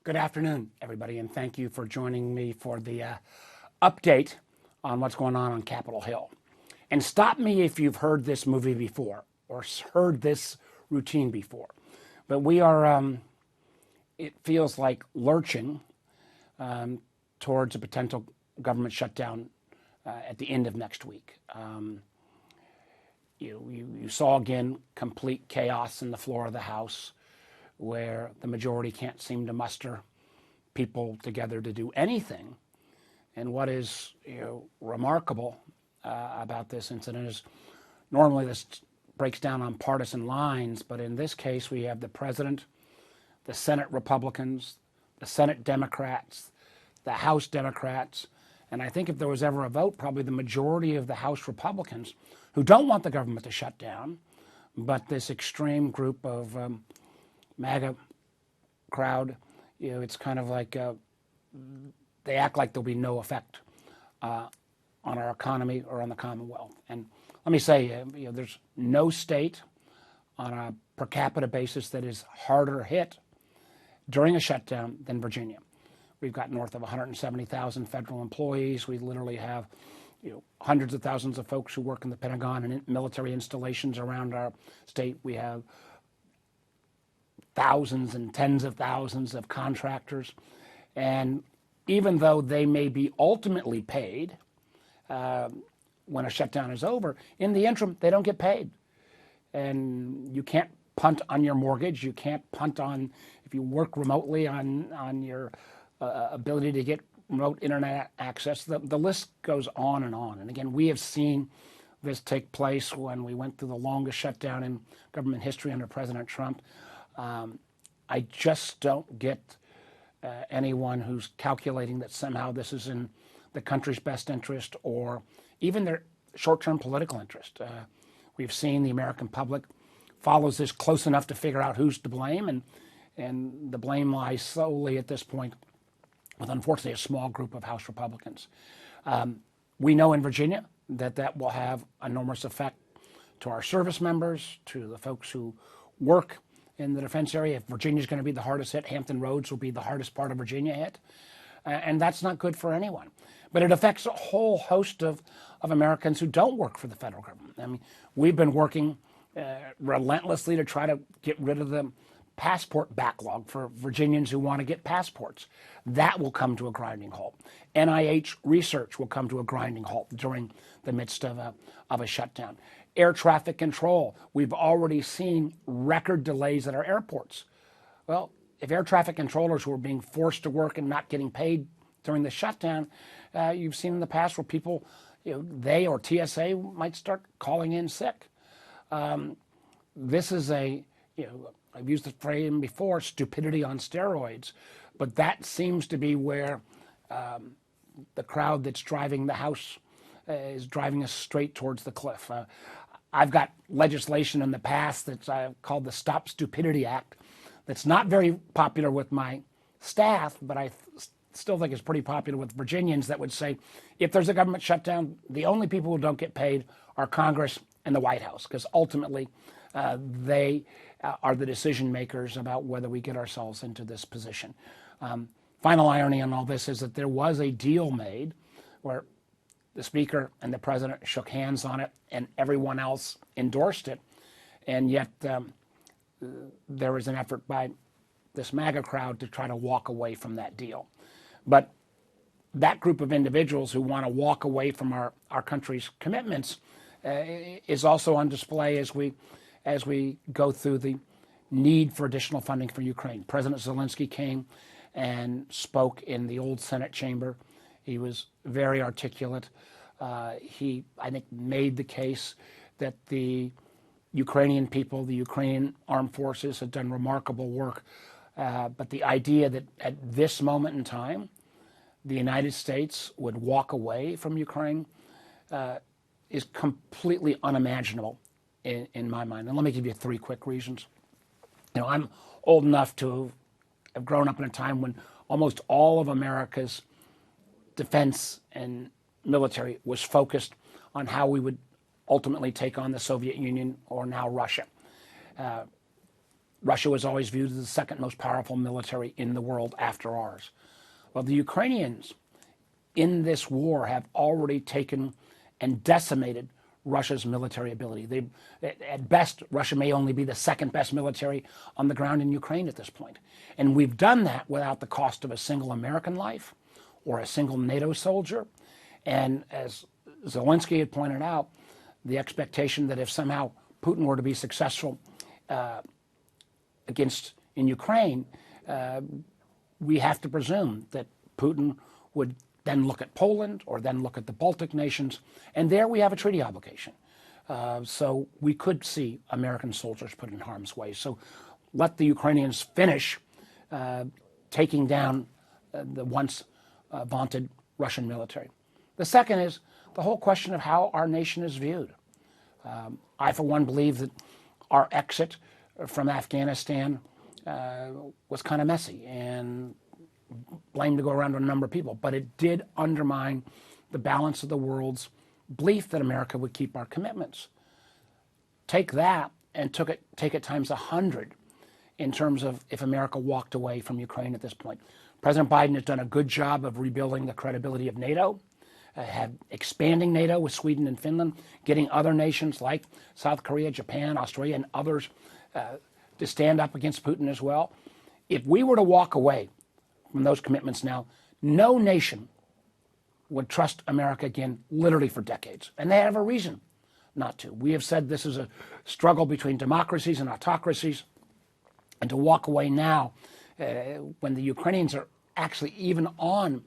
Good afternoon, everybody, and thank you for joining me for the update on what's going on Capitol Hill. And stop me if you've heard this movie before or heard this routine before. But we are, it feels like, lurching towards a potential government shutdown at the end of next week. You saw again complete chaos in the floor of the House, where the majority can't seem to muster people together to do anything. And what is remarkable about this incident is normally this breaks down on partisan lines, but in this case we have the president, the Senate Republicans, the Senate Democrats, the House Democrats, and I think if there was ever a vote, probably the majority of the House Republicans who don't want the government to shut down, but this extreme group of MAGA crowd, it's kind of like they act like there'll be no effect on our economy or on the Commonwealth. And let me say, there's no state on a per capita basis that is harder hit during a shutdown than Virginia. We've got north of 170,000 federal employees. We literally have hundreds of thousands of folks who work in the Pentagon and military installations around our state. We have thousands and tens of thousands of contractors. And even though they may be ultimately paid when a shutdown is over, in the interim, they don't get paid. And you can't punt on your mortgage. You can't punt on, if you work remotely, on your ability to get remote internet access. The list goes on. And again, we have seen this take place when we went through the longest shutdown in government history under President Trump. I just don't get anyone who's calculating that somehow this is in the country's best interest or even their short-term political interest. We've seen the American public follows this close enough to figure out who's to blame, and the blame lies solely at this point with, unfortunately, a small group of House Republicans. We know in Virginia that will have enormous effect to our service members, to the folks who work in the defense area. If Virginia's going to be the hardest hit, Hampton Roads will be the hardest part of Virginia hit. And that's not good for anyone. But it affects a whole host of Americans who don't work for the federal government. I mean, we've been working relentlessly to try to get rid of the passport backlog for Virginians who want to get passports. That will come to a grinding halt. NIH research will come to a grinding halt during the midst of a shutdown. Air traffic control, we've already seen record delays at our airports. Well, if air traffic controllers were being forced to work and not getting paid during the shutdown, you've seen in the past where people, they or TSA might start calling in sick. This is I've used the phrase before, stupidity on steroids, but that seems to be where the crowd that's driving the House is driving us straight towards the cliff. I've got legislation in the past that's called the Stop Stupidity Act that's not very popular with my staff, but I still think it's pretty popular with Virginians that would say, if there's a government shutdown, the only people who don't get paid are Congress and the White House, because ultimately they are the decision makers about whether we get ourselves into this position. Final irony on all this is that there was a deal made where the Speaker and the President shook hands on it and everyone else endorsed it, and yet there was an effort by this MAGA crowd to try to walk away from that deal. But that group of individuals who want to walk away from our country's commitments is also on display as we go through the need for additional funding for Ukraine. President Zelensky came and spoke in the old Senate chamber. He was very articulate. He, I think, made the case that the Ukrainian people, the Ukrainian armed forces had done remarkable work. But the idea that at this moment in time, the United States would walk away from Ukraine is completely unimaginable in my mind. And let me give you three quick reasons. I'm old enough to have grown up in a time when almost all of America's defense and military was focused on how we would ultimately take on the Soviet Union or now Russia. Russia was always viewed as the second most powerful military in the world after ours. Well, the Ukrainians in this war have already taken and decimated Russia's military ability. At best, Russia may only be the second best military on the ground in Ukraine at this point. And we've done that without the cost of a single American life or a single NATO soldier. And as Zelensky had pointed out, the expectation that if somehow Putin were to be successful in Ukraine, we have to presume that Putin would then look at Poland or then look at the Baltic nations, and there we have a treaty obligation. So we could see American soldiers put in harm's way. So let the Ukrainians finish taking down the once vaunted Russian military. The second is the whole question of how our nation is viewed. I, for one, believe that our exit from Afghanistan was kind of messy and blame to go around to a number of people, but it did undermine the balance of the world's belief that America would keep our commitments. Take that and take it times 100 in terms of if America walked away from Ukraine at this point. President Biden has done a good job of rebuilding the credibility of NATO, expanding NATO with Sweden and Finland, getting other nations like South Korea, Japan, Australia, and others to stand up against Putin as well. If we were to walk away from those commitments now, no nation would trust America again, literally for decades. And they have a reason not to. We have said this is a struggle between democracies and autocracies. And to walk away now, when the Ukrainians are actually even on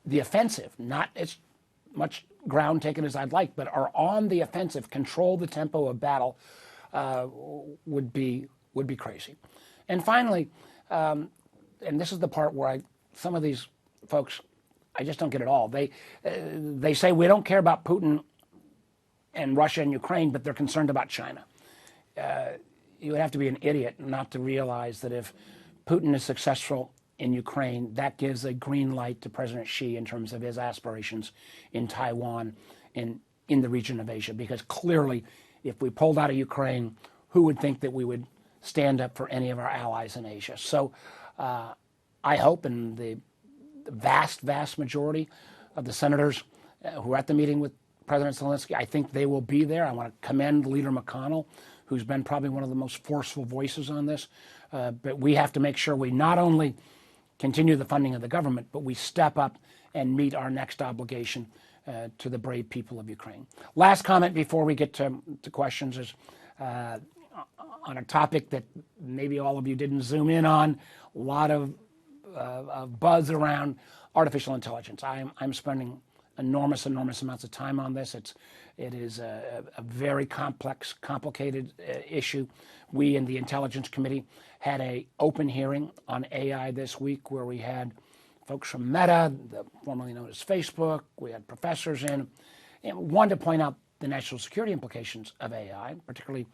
the offensive, not as much ground taken as I'd like, but are on the offensive, control the tempo of battle, would be crazy. And finally, and this is the part where some of these folks, I just don't get it all. They say we don't care about Putin and Russia and Ukraine, but they're concerned about China. You would have to be an idiot not to realize that if Putin is successful in Ukraine, that gives a green light to President Xi in terms of his aspirations in Taiwan and in the region of Asia. Because clearly, if we pulled out of Ukraine, who would think that we would stand up for any of our allies in Asia? So I hope, and the vast majority of the senators who are at the meeting with President Zelensky, I think they will be there. I want to commend Leader McConnell, who's been probably one of the most forceful voices on this. But we have to make sure we not only continue the funding of the government, but we step up and meet our next obligation to the brave people of Ukraine. Last comment before we get to questions is on a topic that maybe all of you didn't zoom in on, a lot of buzz around artificial intelligence. I'm spending enormous amounts of time on this. It is a very complex, complicated issue. We in the Intelligence Committee had an open hearing on AI this week where we had folks from Meta, formerly known as Facebook. We had professors in, and wanted to point out the national security implications of AI, particularly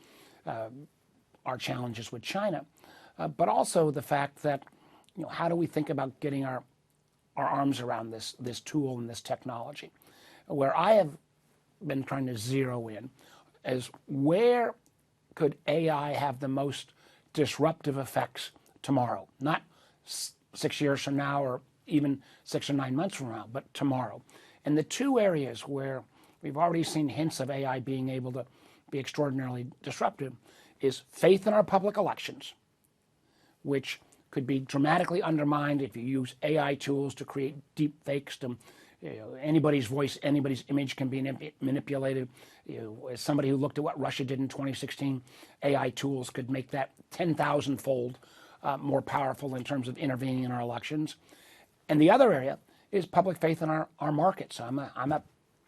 our challenges with China, but also the fact that, how do we think about getting our arms around this tool and this technology? Where I have been trying to zero in is where could AI have the most disruptive effects tomorrow? Not 6 years from now or even 6 or 9 months from now, but tomorrow. And the two areas where we've already seen hints of AI being able to be extraordinarily disruptive is faith in our public elections, which could be dramatically undermined if you use AI tools to create deep fakes. Anybody's voice, anybody's image can be manipulated. As somebody who looked at what Russia did in 2016, AI tools could make that 10,000-fold more powerful in terms of intervening in our elections. And the other area is public faith in our markets. I'm a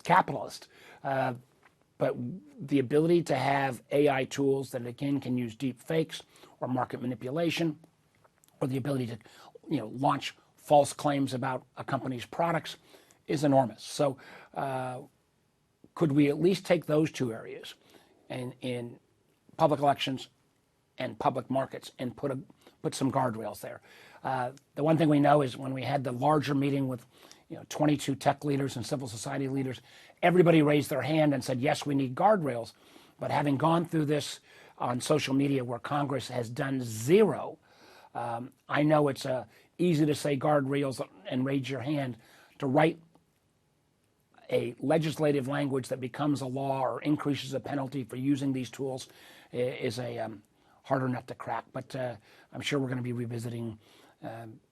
capitalist. But the ability to have AI tools that, again, can use deep fakes or market manipulation, or the ability to launch false claims about a company's products is enormous. So could we at least take those two areas in public elections and public markets and put some guardrails there? The one thing we know is when we had the larger meeting with 22 tech leaders and civil society leaders, everybody raised their hand and said, yes, we need guardrails. But having gone through this on social media where Congress has done zero. I know it's easy to say guardrails and raise your hand. To write a legislative language that becomes a law or increases a penalty for using these tools is a harder nut to crack. But I'm sure we're going to be revisiting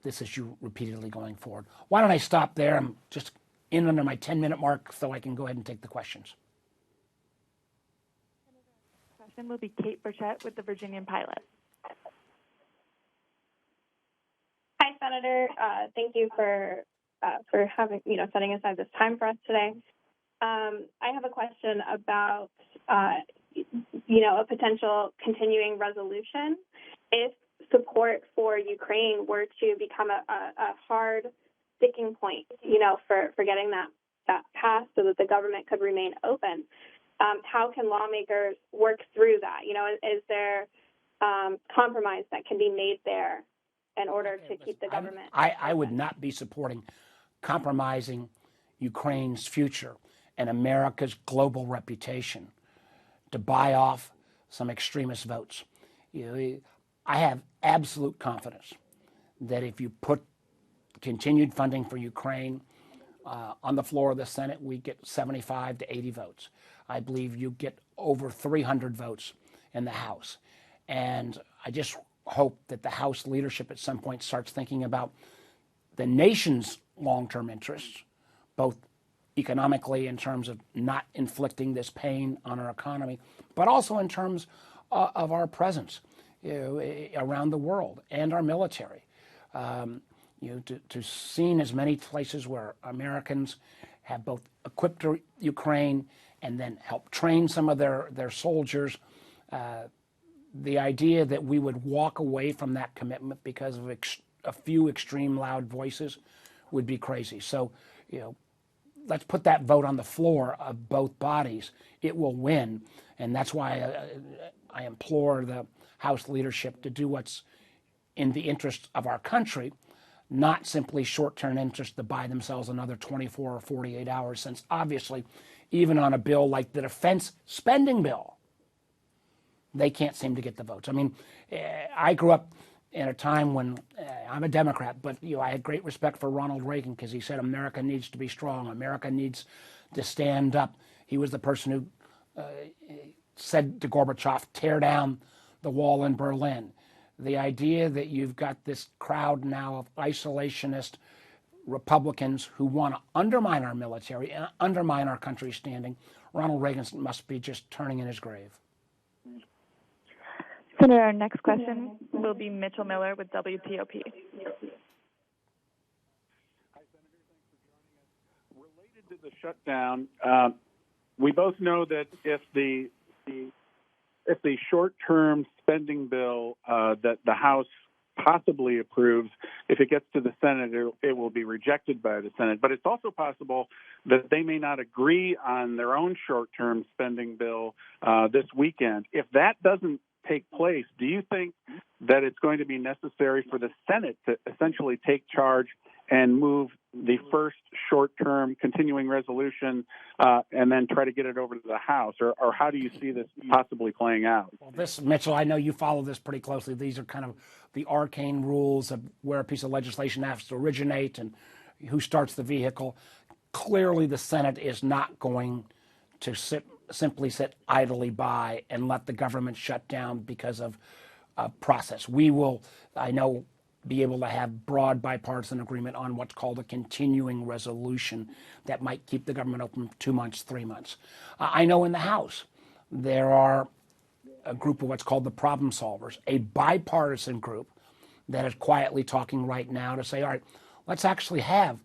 this issue repeatedly going forward. Why don't I stop there? I'm just in under my 10-minute mark, so I can go ahead and take the questions. Question will be Kate Burchett with the Virginian Pilot. Hi, Senator. Thank you for having, setting aside this time for us today. I have a question about, a potential continuing resolution. If support for Ukraine were to become a hard sticking point, for getting that passed so that the government could remain open, how can lawmakers work through that? Is there compromise that can be made there in order to keep the government? I would not be supporting compromising Ukraine's future and America's global reputation to buy off some extremist votes. I have absolute confidence that if you put continued funding for Ukraine on the floor of the Senate, we get 75 to 80 votes. I believe you get over 300 votes in the House. And I just hope that the House leadership at some point starts thinking about the nation's long-term interests, both economically in terms of not inflicting this pain on our economy, but also in terms of our presence around the world and our military. To seen as many places where Americans have both equipped Ukraine and then helped train some of their soldiers. The idea that we would walk away from that commitment because of a few extreme loud voices would be crazy. So, let's put that vote on the floor of both bodies. It will win. And that's why I implore the House leadership to do what's in the interest of our country, not simply short-term interest to buy themselves another 24 or 48 hours, since obviously, even on a bill like the defense spending bill, they can't seem to get the votes. I mean, I grew up in a time when I'm a Democrat, but I had great respect for Ronald Reagan because he said America needs to be strong. America needs to stand up. He was the person who said to Gorbachev, tear down the wall in Berlin. The idea that you've got this crowd now of isolationist Republicans who want to undermine our military and undermine our country's standing, Ronald Reagan must be just turning in his grave. Senator, our next question will be Mitchell Miller with WTOP. Hi, Senator. Thanks for joining us. Related to the shutdown, we both know that if the short-term spending bill that the House possibly approves, if it gets to the Senate, it will be rejected by the Senate. But it's also possible that they may not agree on their own short-term spending bill this weekend. If that doesn't take place, do you think that it's going to be necessary for the Senate to essentially take charge and move the first short-term continuing resolution and then try to get it over to the House? Or how do you see this possibly playing out? Well, Mitchell, I know you follow this pretty closely. These are kind of the arcane rules of where a piece of legislation has to originate and who starts the vehicle. Clearly, the Senate is not going to simply sit idly by and let the government shut down because of a process. We will, I know, be able to have broad bipartisan agreement on what's called a continuing resolution that might keep the government open 2 months, 3 months. I know in the House there are a group of what's called the problem solvers, a bipartisan group that is quietly talking right now to say, all right, let's actually have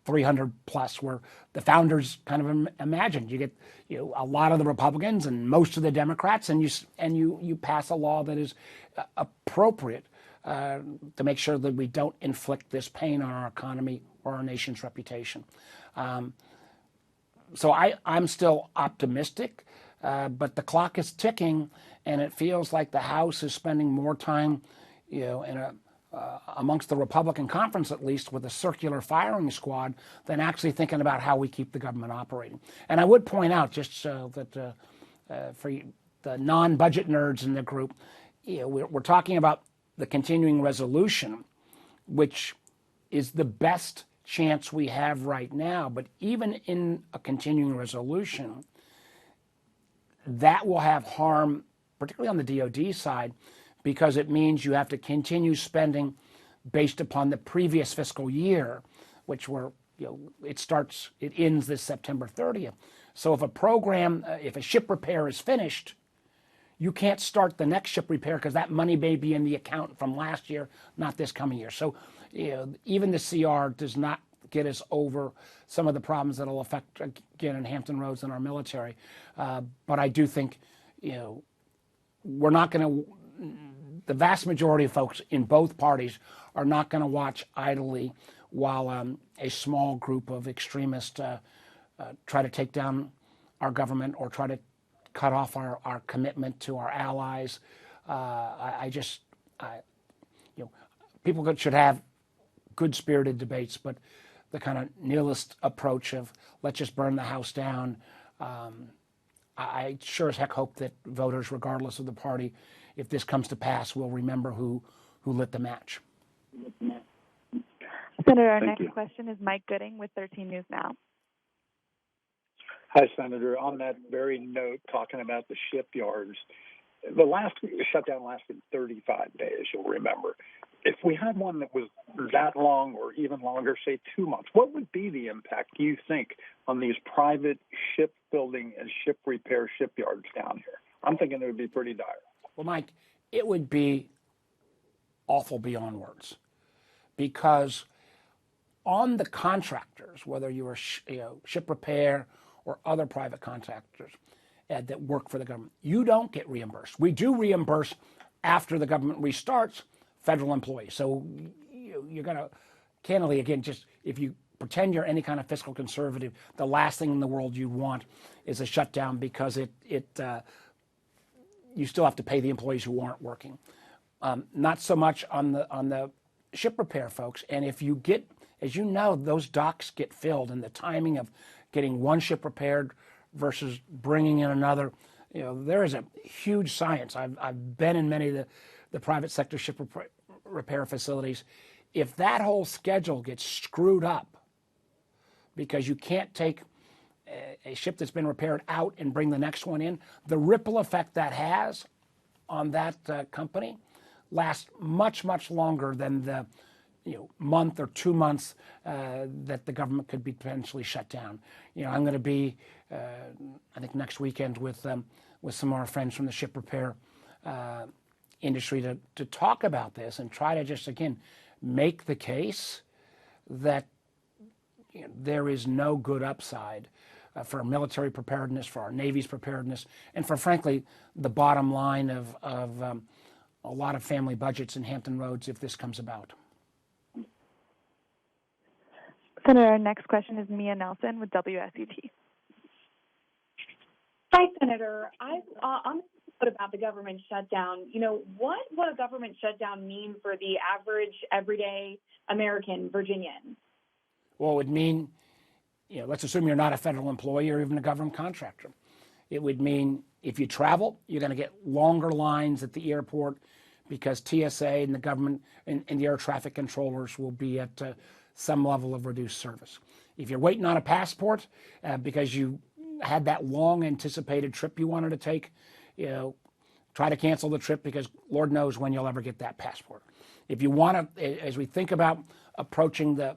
300 plus, where the founders kind of imagined. You get a lot of the Republicans and most of the Democrats, and you pass a law that is appropriate to make sure that we don't inflict this pain on our economy or our nation's reputation. So I'm still optimistic, but the clock is ticking, and it feels like the House is spending more time, amongst the Republican conference at least, with a circular firing squad than actually thinking about how we keep the government operating. And I would point out, just so that for the the non-budget nerds in the group, we're talking about the continuing resolution, which is the best chance we have right now. But even in a continuing resolution, that will have harm, particularly on the DoD side, because it means you have to continue spending based upon the previous fiscal year, which it ends this September 30th. So if a program, if a ship repair is finished, you can't start the next ship repair because that money may be in the account from last year, not this coming year. So even the CR does not get us over some of the problems that will affect, again, in Hampton Roads and our military. But I do think, we're not going to, the vast majority of folks in both parties are not going to watch idly while a small group of extremists try to take down our government or try to cut off our commitment to our allies. People should have good-spirited debates, but the kind of nihilist approach of let's just burn the house down, I sure as heck hope that voters, regardless of the party, if this comes to pass, will remember who lit the match. Senator, our Thank next you. question is Mike Gooding with 13 News Now. Hi, Senator. On that very note, talking about the shipyards, the last shutdown lasted 35 days, you'll remember. If we had one that was that long or even longer, say 2 months, what would be the impact, do you think, on these private shipbuilding and ship repair shipyards down here? I'm thinking it would be pretty dire. Well, Mike, it would be awful beyond words, because on the contractors, whether you are ship repair or other private contractors that work for the government, you don't get reimbursed. We do reimburse after the government restarts federal employees. So you're going to, candidly, again, just if you pretend you're any kind of fiscal conservative, the last thing in the world you want is a shutdown, because you still have to pay the employees who aren't working. Not so much on the ship repair folks. And if you get, as you know, those docks get filled, and the timing of getting one ship repaired versus bringing in another, there is a huge science. I've been in many of the private sector ship repair facilities. If that whole schedule gets screwed up because you can't take a ship that's been repaired out and bring the next one in, the ripple effect that has on that company lasts much, much longer than the month or 2 months that the government could be potentially shut down. I'm going to be, I think, next weekend with some of our friends from the ship repair industry to talk about this and try to just, again, make the case that there is no good upside for our military preparedness, for our Navy's preparedness, and for, frankly, the bottom line of a lot of family budgets in Hampton Roads if this comes about. Senator, our next question is Mia Nelson with WSET. Hi, Senator. I'm about the government shutdown. What would a government shutdown mean for the average, everyday American Virginian? Well, it would mean, let's assume you're not a federal employee or even a government contractor. It would mean if you travel, you're going to get longer lines at the airport because TSA and the government and the air traffic controllers will be at some level of reduced service. If you're waiting on a passport because you had that long anticipated trip you wanted to take, try to cancel the trip, because Lord knows when you'll ever get that passport. If you want to, as we think about approaching the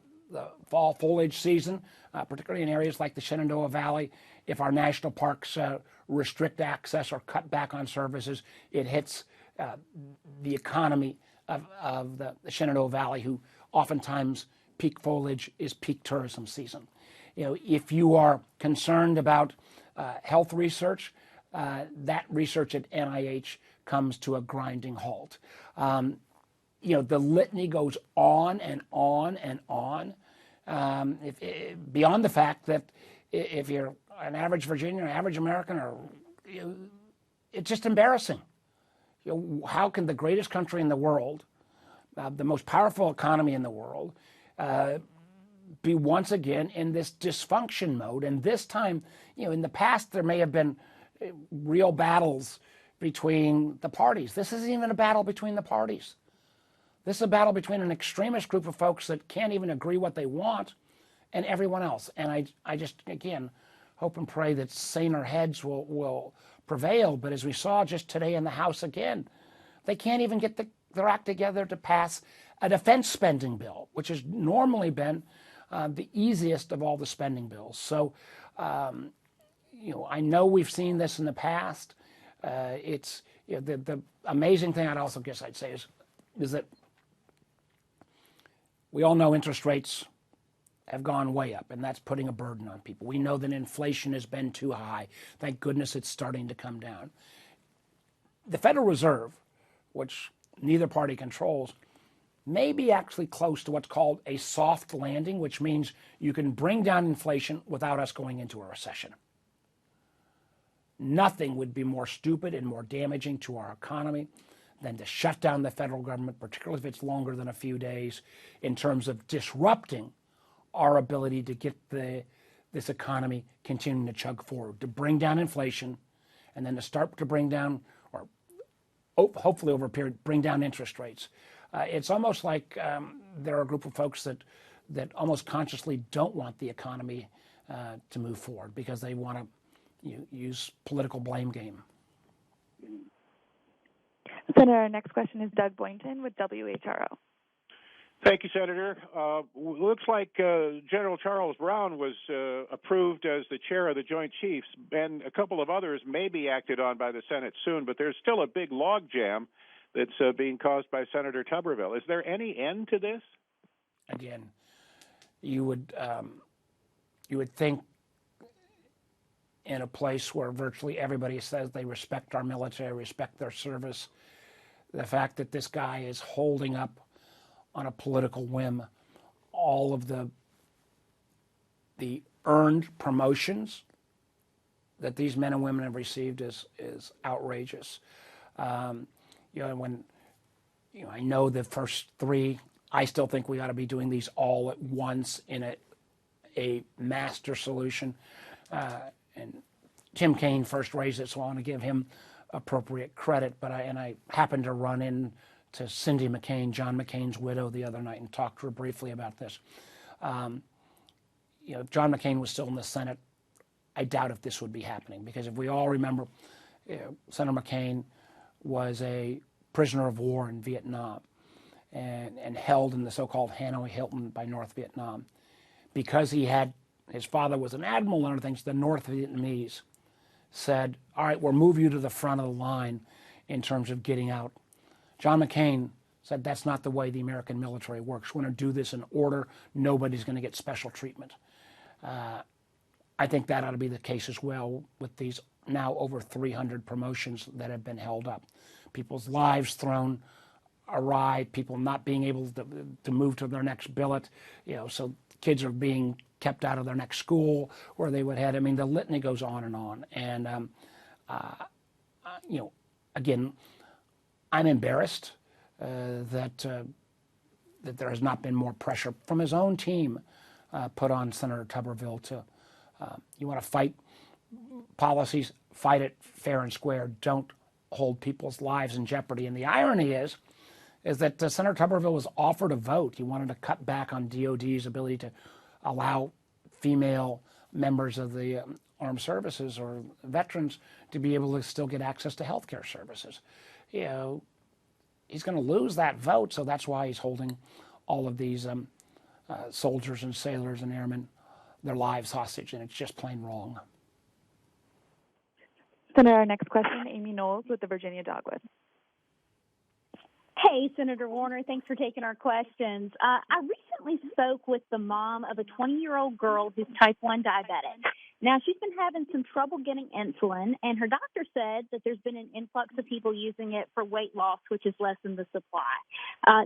fall foliage season, particularly in areas like the Shenandoah Valley, if our national parks restrict access or cut back on services, it hits the economy of the Shenandoah Valley, who oftentimes peak foliage is peak tourism season. If you are concerned about health research, that research at NIH comes to a grinding halt. The litany goes on and on and on. Beyond the fact that if you're an average Virginian or average American, it's just embarrassing. How can the greatest country in the world, the most powerful economy in the world, be once again in this dysfunction mode? And this time, in the past, there may have been real battles between the parties. This isn't even a battle between the parties. This is a battle between an extremist group of folks that can't even agree what they want and everyone else. And I just, again, hope and pray that saner heads will prevail. But as we saw just today in the House again, they can't even get their act together to pass a defense spending bill, which has normally been the easiest of all the spending bills. So, I know we've seen this in the past. It's the amazing thing I'd say is that we all know interest rates have gone way up, and that's putting a burden on people. We know that inflation has been too high. Thank goodness it's starting to come down. The Federal Reserve, which neither party controls, may be actually close to what's called a soft landing, which means you can bring down inflation without us going into a recession. Nothing would be more stupid and more damaging to our economy than to shut down the federal government, particularly if it's longer than a few days, in terms of disrupting our ability to get this economy continuing to chug forward, to bring down inflation, and then to start to bring down, or hopefully over a period, bring down interest rates. It's almost like there are a group of folks that almost consciously don't want the economy to move forward because they want to use political blame game. Senator, our next question is Doug Boynton with WHRO. Thank you, Senator. Looks like General Charles Brown was approved as the chair of the Joint Chiefs, and a couple of others may be acted on by the Senate soon, but there's still a big logjam that's being caused by Senator Tuberville. Is there any end to this? Again, you would think in a place where virtually everybody says they respect our military, respect their service, the fact that this guy is holding up on a political whim all of the earned promotions that these men and women have received is outrageous. When I know the first three, I still think we ought to be doing these all at once in a master solution. And Tim Kaine first raised it, so I want to give him appropriate credit. But I happened to run into Cindy McCain, John McCain's widow, the other night and talked to her briefly about this. If John McCain was still in the Senate, I doubt if this would be happening, because if we all remember, Senator McCain was a prisoner of war in Vietnam and held in the so-called Hanoi Hilton by North Vietnam. Because his father was an admiral and other things, the North Vietnamese said, all right, we'll move you to the front of the line in terms of getting out. John McCain said that's not the way the American military works. We're going to do this in order. Nobody's going to get special treatment. I think that ought to be the case as well with these now over 300 promotions that have been held up. People's lives thrown awry, people not being able to move to their next billet, so kids are being kept out of their next school where they would head. I mean, the litany goes on and on. And, again, I'm embarrassed that there has not been more pressure from his own team put on Senator Tuberville to, you want to fight policies, fight it fair and square. Don't hold people's lives in jeopardy. And the irony is that Senator Tuberville was offered a vote. He wanted to cut back on DOD's ability to allow female members of the armed services or veterans to be able to still get access to health care services. He's going to lose that vote, so that's why he's holding all of these soldiers and sailors and airmen, their lives hostage, and it's just plain wrong. Senator, our next question, Amy Knowles with the Virginia Dogwood. Hey, Senator Warner, thanks for taking our questions. I recently spoke with the mom of a 20-year-old girl who's type 1 diabetic. Now, she's been having some trouble getting insulin, and her doctor said that there's been an influx of people using it for weight loss, which has lessened the supply.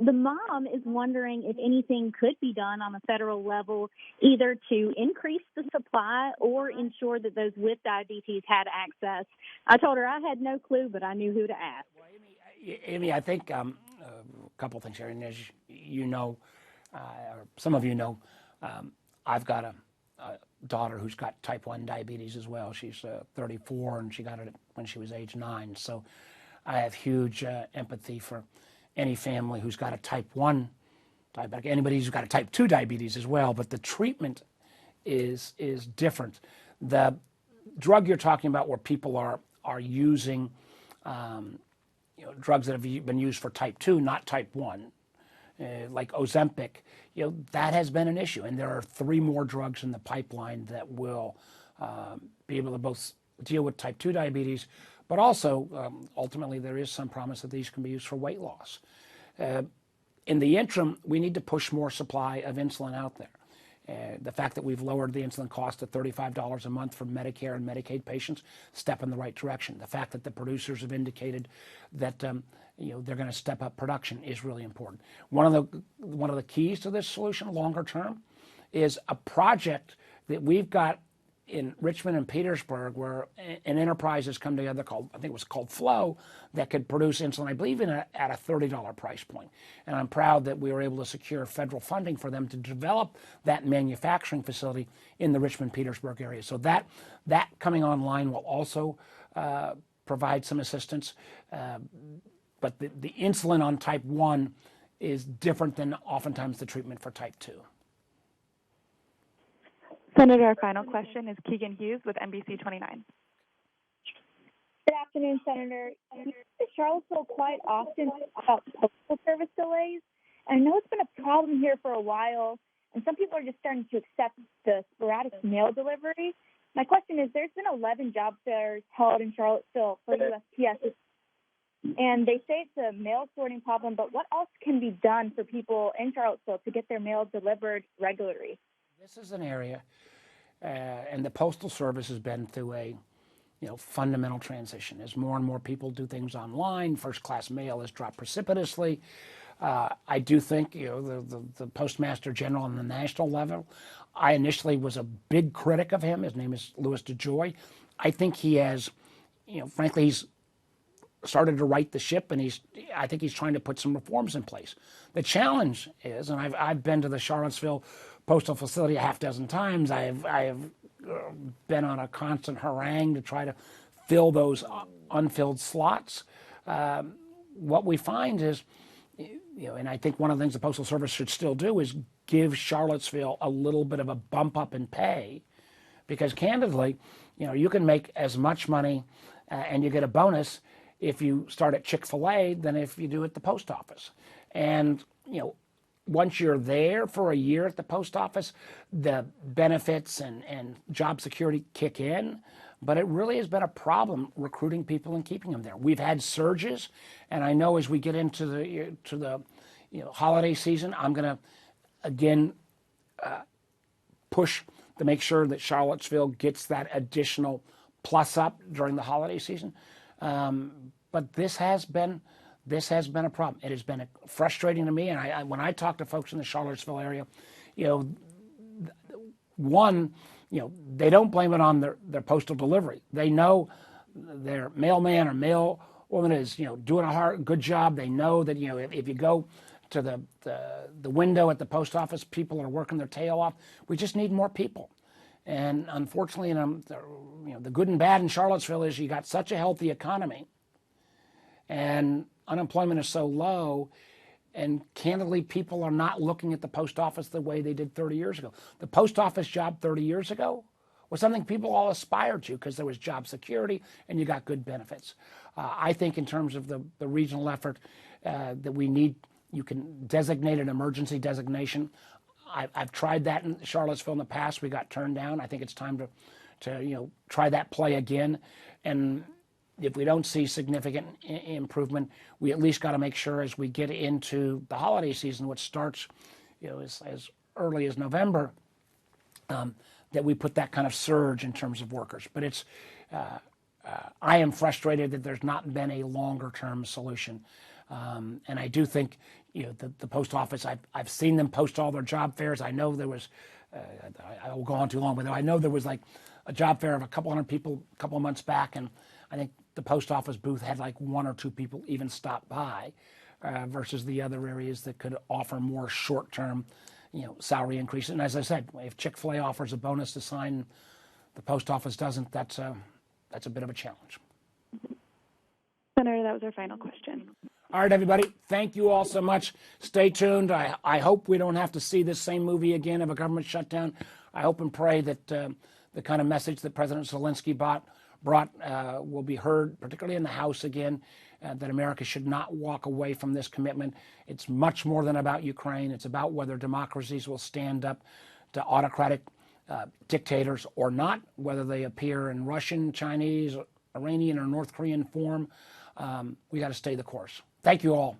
The mom is wondering if anything could be done on a federal level, either to increase the supply or ensure that those with diabetes had access. I told her I had no clue, but I knew who to ask. Amy, I think a couple things here. And as you know, or some of you know, I've got daughter who's got type 1 diabetes as well. She's 34 and she got it when she was age 9. So I have huge empathy for any family who's got a type 1 diabetic, anybody who's got a type 2 diabetes as well, but the treatment is different. The drug you're talking about where people are using drugs that have been used for type 2, not type 1, like Ozempic, that has been an issue. And there are 3 more drugs in the pipeline that will be able to both deal with type 2 diabetes, but also ultimately there is some promise that these can be used for weight loss. In the interim, we need to push more supply of insulin out there. The fact that we've lowered the insulin cost to $35 a month for Medicare and Medicaid patients, step in the right direction. The fact that the producers have indicated that they're going to step up production is really important. One of the keys to this solution, longer term, is a project that we've got in Richmond and Petersburg, where an enterprise has come together called, I think it was called Flow, that could produce insulin, I believe, at a $30 price point. And I'm proud that we were able to secure federal funding for them to develop that manufacturing facility in the Richmond-Petersburg area. So that coming online will also provide some assistance. But the insulin on type 1 is different than oftentimes the treatment for type 2. Senator, our final question is Keegan Hughes with NBC 29. Good afternoon, Senator. You speak to Charlottesville quite often about postal service delays. And I know it's been a problem here for a while, and some people are just starting to accept the sporadic mail delivery. My question is, there's been 11 job fairs held in Charlottesville for USPS, and they say it's a mail sorting problem, but what else can be done for people in Charlottesville to get their mail delivered regularly? This is an area, and the Postal Service has been through a fundamental transition. As more and more people do things online, first-class mail has dropped precipitously. I do think the Postmaster General on the national level, I initially was a big critic of him. His name is Louis DeJoy. I think he has, frankly, he's started to right the ship, and I think he's trying to put some reforms in place. The challenge is, and I've been to the Charlottesville postal facility a half dozen times. I have been on a constant harangue to try to fill those unfilled slots. What we find is, and I think one of the things the Postal Service should still do is give Charlottesville a little bit of a bump up in pay, because candidly, you can make as much money and you get a bonus if you start at Chick-fil-A than if you do at the post office. And, once you're there for a year at the post office, the benefits and job security kick in, but it really has been a problem recruiting people and keeping them there. We've had surges, and I know as we get into the holiday season, I'm going to again push to make sure that Charlottesville gets that additional plus up during the holiday season. But this has been a problem. It has been frustrating to me, and when I talk to folks in the Charlottesville area, they don't blame it on their postal delivery. They know their mailman or mailwoman is doing a good job. They know that if you go to the window at the post office, people are working their tail off. We just need more people. And unfortunately, the good and bad in Charlottesville is you got such a healthy economy, and unemployment is so low, and candidly, people are not looking at the post office the way they did 30 years ago. The post office job 30 years ago was something people all aspired to because there was job security and you got good benefits. I think in terms of the regional effort that we need, you can designate an emergency designation. I've tried that in Charlottesville in the past. We got turned down. I think it's time to try that play again. And if we don't see significant improvement, we at least got to make sure as we get into the holiday season, which starts as early as November, that we put that kind of surge in terms of workers. But it's I am frustrated that there's not been a longer-term solution. And I do think the post office, I've seen them post all their job fairs. I know there was, I will go on too long, but I know there was like a job fair of a couple hundred people a couple of months back, and I think the post office booth had like 1 or 2 people even stop by, versus the other areas that could offer more short-term, salary increases. And as I said, if Chick-fil-A offers a bonus to sign, the post office doesn't. That's a bit of a challenge. Senator, that was our final question. All right, everybody. Thank you all so much. Stay tuned. I hope we don't have to see this same movie again of a government shutdown. I hope and pray that the kind of message that President Zelensky brought will be heard, particularly in the House again, that America should not walk away from this commitment. It's much more than about Ukraine. It's about whether democracies will stand up to autocratic dictators or not, whether they appear in Russian, Chinese, Iranian, or North Korean form. We got to stay the course. Thank you all.